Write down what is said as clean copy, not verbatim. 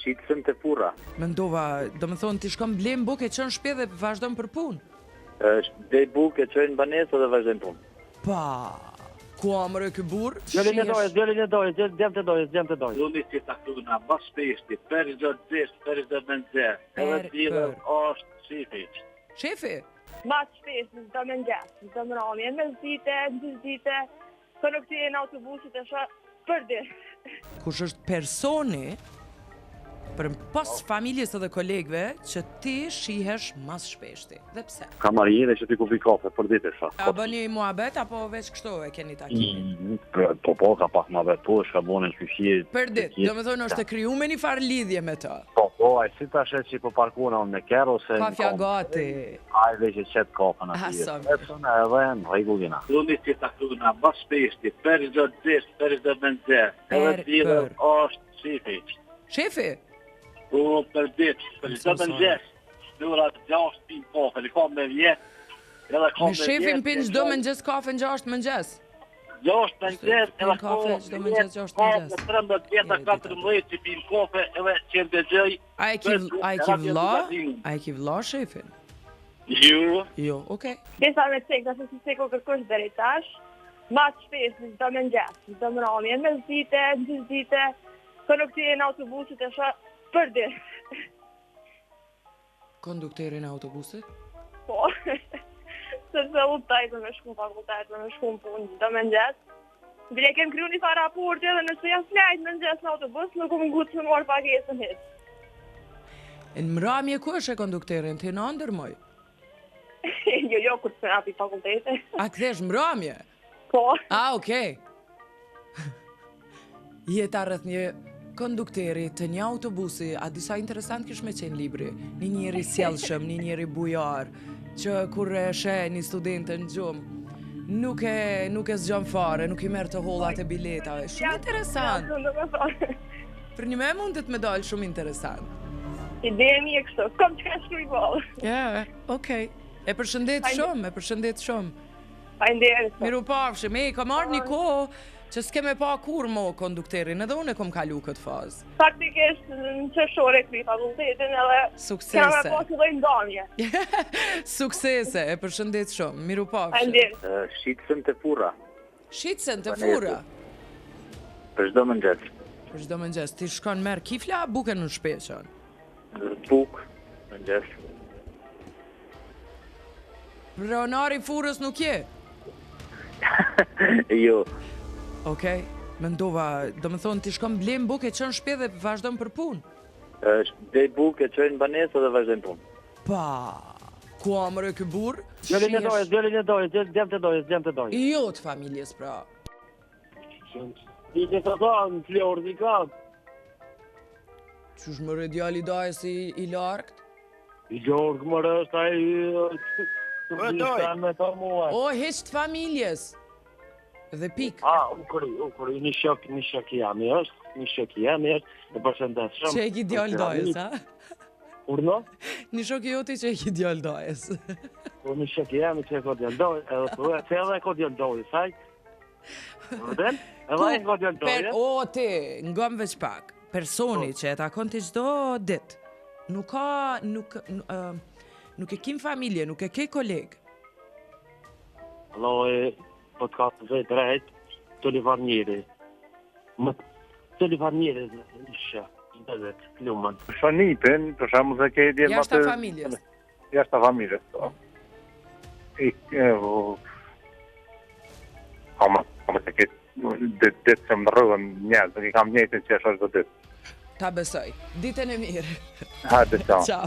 Shitsen të furra. Mendova, do më thonë ti shkon blem bukë e çon shtëpi dhe vazhdon për punë. Dhe bukë e çojnë banesë dhe vazhdojnë punë. Pa, ku amre ky burr? Djallin e dojës, djem të dojës. Lumi si taktuna, bas shpeshti, për çdo dzish, për çdo menxë. Edhe tjetër është shifi. Shefi, Ma shpesh, do me ngjas, do më rami, me zdite, dite, të nuk ti e në autobusit e shë për ditë. kush është personi për pas familjes edhe kolegëve që ti shihesh mas shpeshti. Dhe pse? Kamarien që ti ku pi kafe për ditë sa. A bëni muhabet apo veç kështu e keni takimin? Po, ka pak ma vetë, shka bonen qyshje. Për ditë, do me thonë është të kriju me një farë lidhje me të. Po, ai si ta shet që po parkuna unë me kerë ose... Kafja gati. Ai veç e qetë kafën atje. Etën edhe në regullina. Lumi si taktuna, bas shpeshti, për çdo dzish, për çdo menxë. Edhe tjetër është shifi. Shefi? Po, për ditë, për çdo menxë. Nëra 6 pin kafe, li ka me vjetë. Me shefin pin çdo mëngjes kafe në 6 mëngjes. 6 mëngjes, edhe kafe çdo mëngjes 6 mëngjes. 13 vjeta, 14 që pin kafe, edhe që ndëgjoj. A e ki vlla shefin? Jo, okay. Disa me cek, nëse si ceko kërkosh deri tash, ma shpesh, do me ngjas, do më rami, me zdite, dite, të nuk ti e në autobusit e shë për ditë. Kondukterin e autobusit? Po, sepse u tajtë me shku fakultet, me shku në punë, do me ngjas. Bile kem kryu një fa raporti edhe nëse jam flajt me ngjas në autobus, nuk më ngutë më morë pagesën hitë. Në mramje ku është e kondukterin, ti në ndërmoj? Jo, kur të se api fakultete. A këthesh mramje? Po. A, okej. Jeta rreth një kondukteri të një autobusi, a disa interesant kish me qenë libri, një njeri sjellshëm, një njeri bujar, që kur e sheh një studente në gjumë, nuk e zgjon fare, nuk i merr të hollat e biletave. Shumë interesant. Për një me mundet me dalë shumë interesant. Ideja mi e kështu, kom që ka shkruj bolë. Ja, okej. E përshëndet shumë. Faleminderit. Miru pafshim, ka marrë një kohë që s'keme pa kur mo kondukterin, edhe unë e kom kalu këtë fazë. Faktikisht në qëshore kri fakultetin edhe Suksese. kena me po që dojnë ndonje. Suksese, e përshëndet shumë, miru pafshim. Faleminderit. Shitsen të furra. Shitsen të fura. Për çdo mëngjes. Për çdo mëngjes, ti shkon merr kifla a buken në shpeqon? Buk, mëngjes. Pronari furës nuk je? Jo. Okej, mendova, do më thonë ti shkon blem bukë e çon shtëpi dhe vazhdon për punë. Dhe bukë e çojnë banesë dhe vazhdojnë punë. Pa, ku amre ky burr? Djallin e dojës, djem të dojës. Jo të familjes pra. I që të thonë, Florë, i ka. Qysh më djali dajës i largt? I Gjorg më rështë, a i... O, heq të familjes. Dhe pik. U kërri, një shok jam i është, në përshëndet shumë. Që e ki djallë dajës, a? Urno? Një shok i joti që e ki djallë dajës. Një shok jam i që e ko djallë dajës, edhe e ko djallë dajës, saj? Edhe e ko djallë dajës? O, ti, ngom veç pak. Personi që e takon të çdo dit, nuk e kim familje, nuk e ke kolegë. Allo e po të ka të vetë rejt, të li var njëri. Të li var njëri isha, dhe vetë, lumën. Shanipin, për shamu se ke djemë atë... Jashtë familjes. Jashtë familjes, po. Kamë se ke ditë që më rrëgën njëzë, nuk i kam njëjtë që është do ditë. Ta besoj. Ditën e mirë. Hajde, ciao. Ciao.